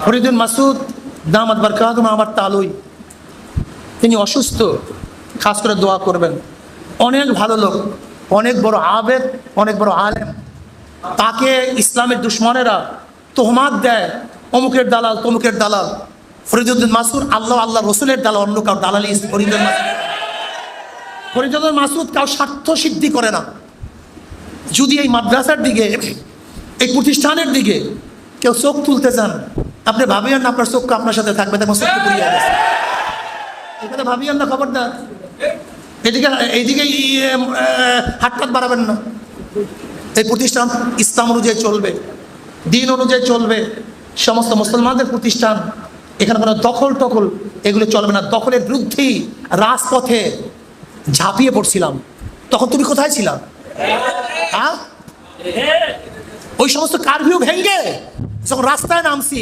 ফরিদুল মাসুদ দামাত বারকাতুহু আমার তালুই, তিনি অসুস্থ, খাস করে দোয়া করবেন। অনেক ভালো লোক, অনেক বড় আবেদ, অনেক বড় আলেম। তাকে ইসলামের দুশ্মনেরা তোহমাত দেয়, অমুকের দালাল তমুকের দালাল। ফরিদুল মাসুদ আল্লাহ আল্লাহ রসুলের দালাল, অন্য কাউ দালালি ফরিদুল মাসুদ কাউ স্বার্থ সিদ্ধি করে না। যদি এই মাদ্রাসার দিকে, এই প্রতিষ্ঠানের দিকে কেউ চোখ তুলতে চান, আপনি ভাবিয়েন না আপনার চোখ আপনার সাথে থাকবে, তেমন চোখ পুড়িয়ে গেছে। এখানে ভাবিয়েন না, খবরদার এইদিকে এইদিকে হাটপাত বাড়াবেন না। এই প্রতিষ্ঠান ইসলাম অনুযায়ী চলবে, দিন অনুযায়ী চলবে, সমস্ত মুসলমানদের প্রতিষ্ঠান। এখানে কোনো দখল টখল এগুলো চলবে না। দখলের বিরুদ্ধেই রাজপথে ঝাঁপিয়ে পড়ছিলাম, তখন তুমি কোথায় ছিলা? হ্যাঁ, ওই সমস্ত কারফিউ ভেঙ্গে যখন রাস্তায় নামছি,